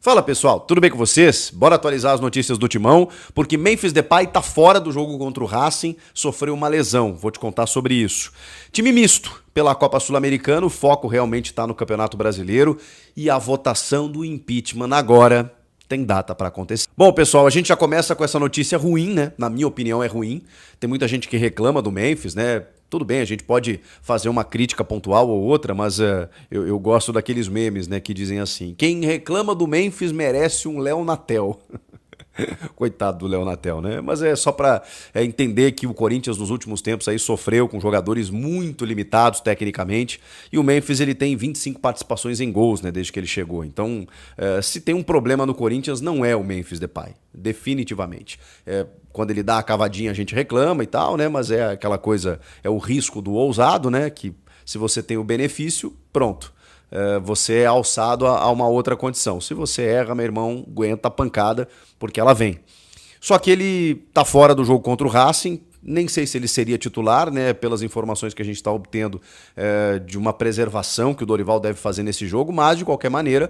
Fala pessoal, tudo bem com vocês? Bora atualizar as notícias do Timão, porque Memphis Depay tá fora do jogo contra o Racing, sofreu uma lesão, vou te contar sobre isso. Time misto pela Copa Sul-Americana, o foco realmente está no Campeonato Brasileiro e a votação do impeachment agora tem data para acontecer. Bom pessoal, a gente já começa com essa notícia ruim, né? Na minha opinião é ruim, tem muita gente que reclama do Memphis, né? Tudo bem, a gente pode fazer uma crítica pontual ou outra, mas eu gosto daqueles memes, né, que dizem assim: quem reclama do Memphis merece um Léo Natel. Coitado do Léo Natel, né? Mas é só para entender que o Corinthians nos últimos tempos aí sofreu com jogadores muito limitados tecnicamente, e o Memphis ele tem 25 participações em gols, né, desde que ele chegou. Então, se tem um problema no Corinthians, não é o Memphis Depay, definitivamente. Quando ele dá a cavadinha a gente reclama e tal, né? Mas é aquela coisa, é o risco do ousado, né? Que se você tem o benefício, pronto. Você é alçado a uma outra condição. Se você erra, meu irmão, aguenta a pancada, porque ela vem. Só que ele tá fora do jogo contra o Racing, nem sei se ele seria titular, né, pelas informações que a gente está obtendo de uma preservação que o Dorival deve fazer nesse jogo, mas de qualquer maneira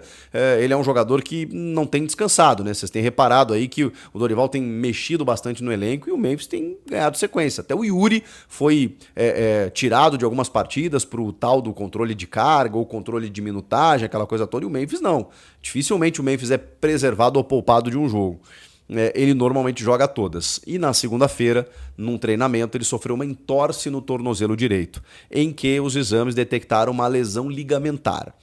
ele é um jogador que não tem descansado, né? Vocês têm reparado aí que o Dorival tem mexido bastante no elenco e o Memphis tem ganhado sequência. Até o Yuri foi tirado de algumas partidas para o tal do controle de carga ou controle de minutagem, aquela coisa toda, e o Memphis não. Dificilmente o Memphis é preservado ou poupado de um jogo. Ele normalmente joga todas. E na segunda-feira, num treinamento, ele sofreu uma entorse no tornozelo direito, em que os exames detectaram uma lesão ligamentar.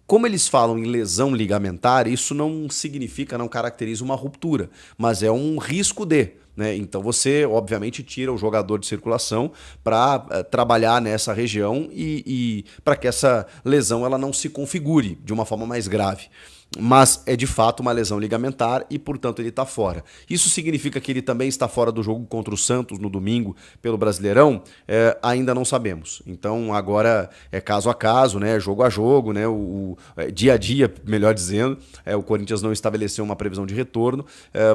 Como eles falam em lesão ligamentar, isso não significa, não caracteriza uma ruptura, mas é um risco de. Né? Então você, obviamente, tira o jogador de circulação para trabalhar nessa região e para que essa lesão ela não se configure de uma forma mais grave. Mas é de fato uma lesão ligamentar e, portanto, ele está fora. Isso significa que ele também está fora do jogo contra o Santos no domingo pelo Brasileirão? Ainda não sabemos. Então agora é caso a caso, né? Jogo a jogo, né? Dia a dia, melhor dizendo. O Corinthians não estabeleceu uma previsão de retorno,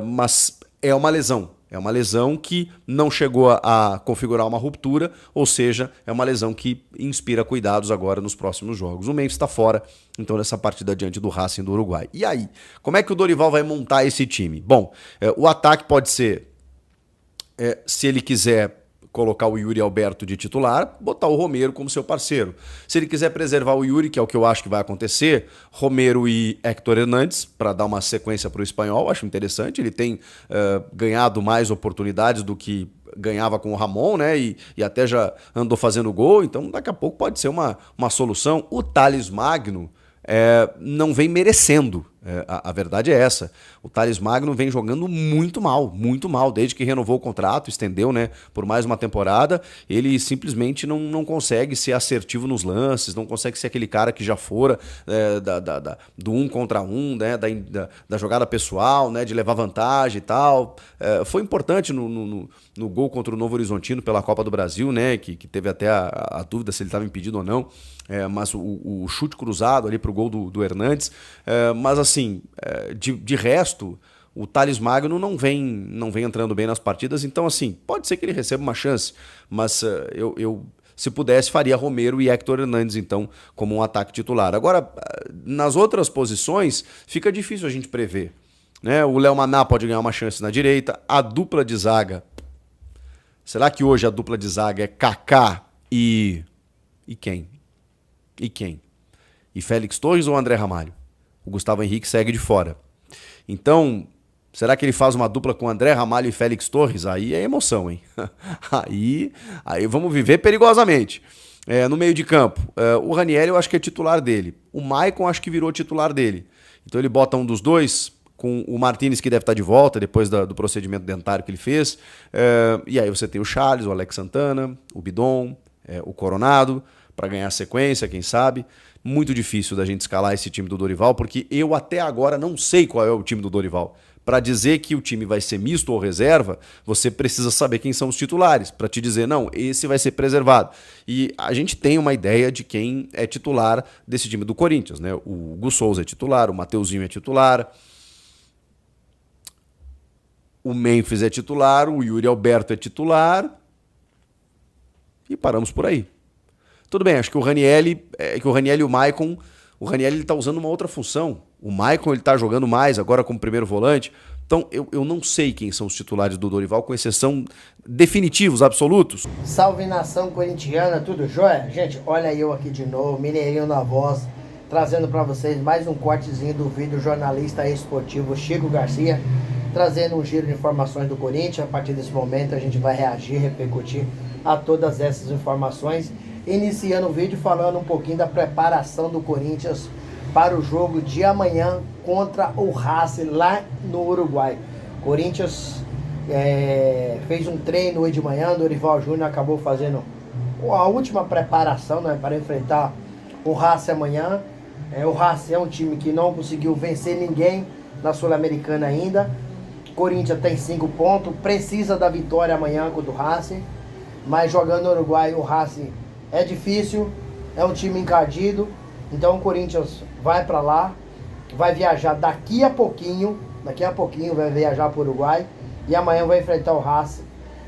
mas é uma lesão. É uma lesão que não chegou a configurar uma ruptura, ou seja, é uma lesão que inspira cuidados agora nos próximos jogos. O Memphis está fora, então, dessa partida diante do Racing do Uruguai. E aí, como é que o Dorival vai montar esse time? Bom, o ataque pode ser, se ele quiser colocar o Yuri Alberto de titular, botar o Romero como seu parceiro. Se ele quiser preservar o Yuri, que é o que eu acho que vai acontecer, Romero e Héctor Hernández, para dar uma sequência para o espanhol, acho interessante. Ele tem ganhado mais oportunidades do que ganhava com o Ramon, né? E até já andou fazendo gol, então daqui a pouco pode ser uma solução. O Thales Magno não vem merecendo. A verdade é essa. O Thales Magno vem jogando muito mal, desde que renovou o contrato, estendeu, né, por mais uma temporada. Ele simplesmente não consegue ser assertivo nos lances, não consegue ser aquele cara que já fora do 1 contra 1, né, da jogada pessoal, né, de levar vantagem e tal. Foi importante no gol contra o Novo Horizontino pela Copa do Brasil, né, que teve até a dúvida se ele estava impedido ou não, mas o chute cruzado ali para o gol do Hernández, mas assim, de resto, o Thales Magno não vem entrando bem nas partidas, então assim, pode ser que ele receba uma chance, mas eu se pudesse, faria Romero e Héctor Hernández, então, como um ataque titular. Agora, nas outras posições, fica difícil a gente prever, né? O Léo Maná pode ganhar uma chance na direita, a dupla de zaga, será que hoje a dupla de zaga é Kaká e quem? E quem? E Félix Torres ou André Ramalho? O Gustavo Henrique segue de fora. Então, será que ele faz uma dupla com André Ramalho e Félix Torres? Aí é emoção, hein? Aí vamos viver perigosamente. No meio de campo, o Ranieri eu acho que é titular dele. O Maicon acho que virou titular dele. Então ele bota um dos dois, com o Martínez, que deve estar de volta depois do procedimento dentário que ele fez. E aí você tem o Charles, o Alex Santana, o Bidon, o Coronado, para ganhar sequência, quem sabe. Muito difícil da gente escalar esse time do Dorival, porque eu até agora não sei qual é o time do Dorival. Para dizer que o time vai ser misto ou reserva, você precisa saber quem são os titulares, para te dizer, não, esse vai ser preservado. E a gente tem uma ideia de quem é titular desse time do Corinthians, né? O Hugo Souza é titular, o Mateuzinho é titular, o Memphis é titular, o Yuri Alberto é titular, e paramos por aí. Tudo bem, acho que o Ranieri e o Maicon, o Ranieri está usando uma outra função. O Maicon, ele tá jogando mais agora como primeiro volante. Então, eu não sei quem são os titulares do Dorival, com exceção definitivos, absolutos. Salve nação corintiana, tudo jóia? Gente, olha eu aqui de novo, Mineirinho na voz, trazendo para vocês mais um cortezinho do vídeo jornalista esportivo Chico Garcia, trazendo um giro de informações do Corinthians. A partir desse momento a gente vai reagir, repercutir a todas essas informações, iniciando o vídeo falando um pouquinho da preparação do Corinthians para o jogo de amanhã contra o Racing lá no Uruguai. Corinthians fez um treino hoje de manhã, Dorival Júnior acabou fazendo a última preparação, né, para enfrentar o Racing amanhã. O Racing é um time que não conseguiu vencer ninguém na Sul-Americana ainda. Corinthians tem 5 pontos, precisa da vitória amanhã contra o Racing, mas jogando no Uruguai o Racing é difícil, é um time encardido. Então o Corinthians vai para lá, vai viajar daqui a pouquinho vai viajar para o Uruguai e amanhã vai enfrentar o Racing.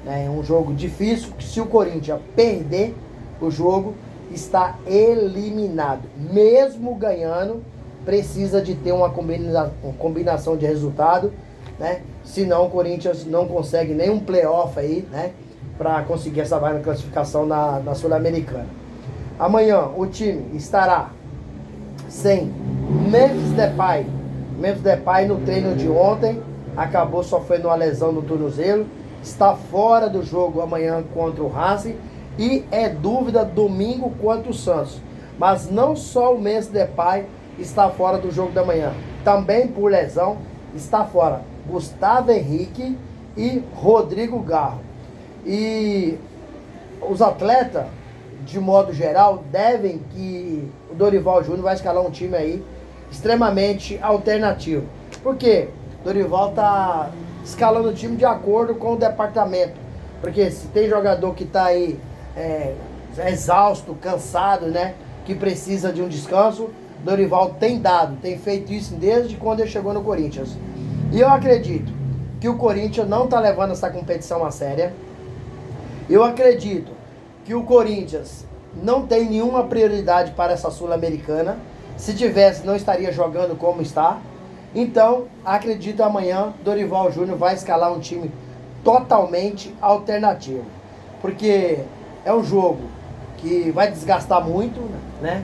É um jogo difícil, que se o Corinthians perder o jogo, está eliminado. Mesmo ganhando, precisa de ter uma combinação de resultado, né? Senão o Corinthians não consegue nenhum playoff aí, né, para conseguir essa vaga na classificação na Sul-Americana. Amanhã o time estará sem Memphis Depay. Memphis Depay no treino de ontem acabou sofrendo uma lesão no tornozelo, está fora do jogo amanhã contra o Racing e é dúvida domingo contra o Santos. Mas não só o Memphis Depay está fora do jogo da manhã, também por lesão está fora Gustavo Henrique e Rodrigo Garro. E os atletas, de modo geral, devem que o Dorival Júnior vai escalar um time aí extremamente alternativo. Por quê? Dorival tá escalando o time de acordo com o departamento. Porque se tem jogador que tá aí exausto, cansado, né, que precisa de um descanso, Dorival tem feito isso desde quando ele chegou no Corinthians. E eu acredito que o Corinthians não tá levando essa competição a séria. Eu acredito que o Corinthians não tem nenhuma prioridade para essa Sul-Americana. Se tivesse, não estaria jogando como está. Então, acredito amanhã Dorival Júnior vai escalar um time totalmente alternativo. Porque é um jogo que vai desgastar muito, né?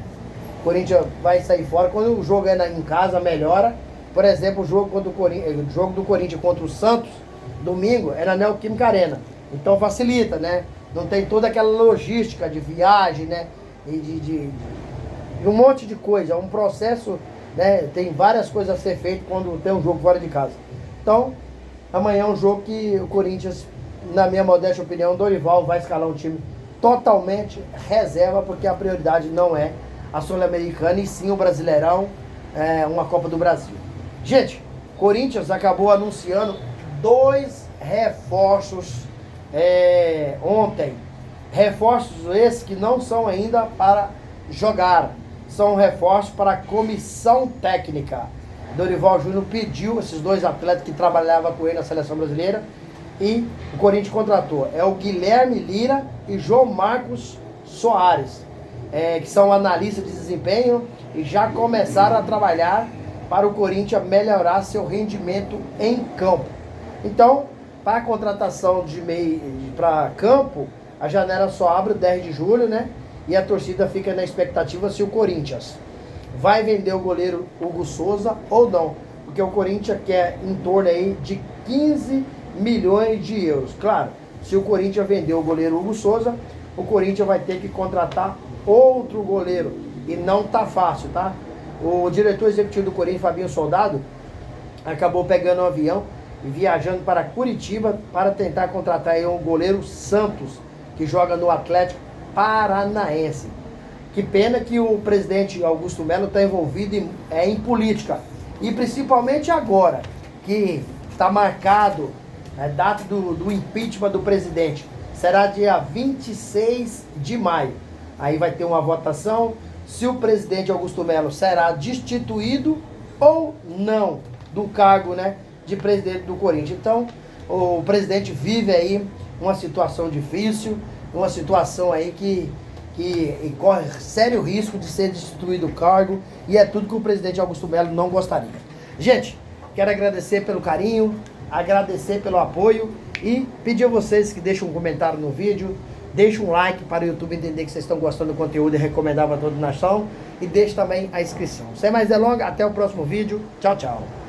O Corinthians vai sair fora. Quando o jogo é em casa, melhora. Por exemplo, o jogo do Corinthians contra o Santos, domingo, é na Neoquímica Arena. Então facilita, né? Não tem toda aquela logística de viagem, né? E de um monte de coisa. É um processo, né? Tem várias coisas a ser feitas quando tem um jogo fora de casa. Então, amanhã é um jogo que o Corinthians, na minha modesta opinião, o Dorival vai escalar um time totalmente reserva, porque a prioridade não é a Sul-Americana e sim o Brasileirão, uma Copa do Brasil. Gente, Corinthians acabou anunciando 2 reforços ontem. Reforços esses que não são ainda para jogar, são reforços para a comissão técnica. Dorival Júnior pediu esses 2 atletas que trabalhavam com ele na seleção brasileira e o Corinthians contratou. É o Guilherme Lira e João Marcos Soares, que são analistas de desempenho e já começaram a trabalhar para o Corinthians melhorar seu rendimento em campo. Então, para a contratação de meio para campo, a janela só abre o 10 de julho, né? E a torcida fica na expectativa se o Corinthians vai vender o goleiro Hugo Souza ou não. Porque o Corinthians quer em torno aí de 15 milhões de euros. Claro, se o Corinthians vender o goleiro Hugo Souza, o Corinthians vai ter que contratar outro goleiro. E não tá fácil, tá? O diretor executivo do Corinthians, Fabinho Soldado, acabou pegando um avião e viajando para Curitiba para tentar contratar aí um goleiro Santos, que joga no Atlético Paranaense. Que pena que o presidente Augusto Melo está envolvido em política. E principalmente agora, que está marcado a data do impeachment do presidente. Será dia 26 de maio. Aí vai ter uma votação se o presidente Augusto Melo será destituído ou não do cargo, né, de presidente do Corinthians. Então, o presidente vive aí uma situação difícil, uma situação aí que que corre sério risco de ser destituído do cargo, e é tudo que o presidente Augusto Melo não gostaria. Gente, quero agradecer pelo carinho, agradecer pelo apoio e pedir a vocês que deixem um comentário no vídeo, deixem um like para o YouTube entender que vocês estão gostando do conteúdo e recomendar para toda a nação, e deixe também a inscrição. Sem mais delongas, até o próximo vídeo. Tchau, tchau.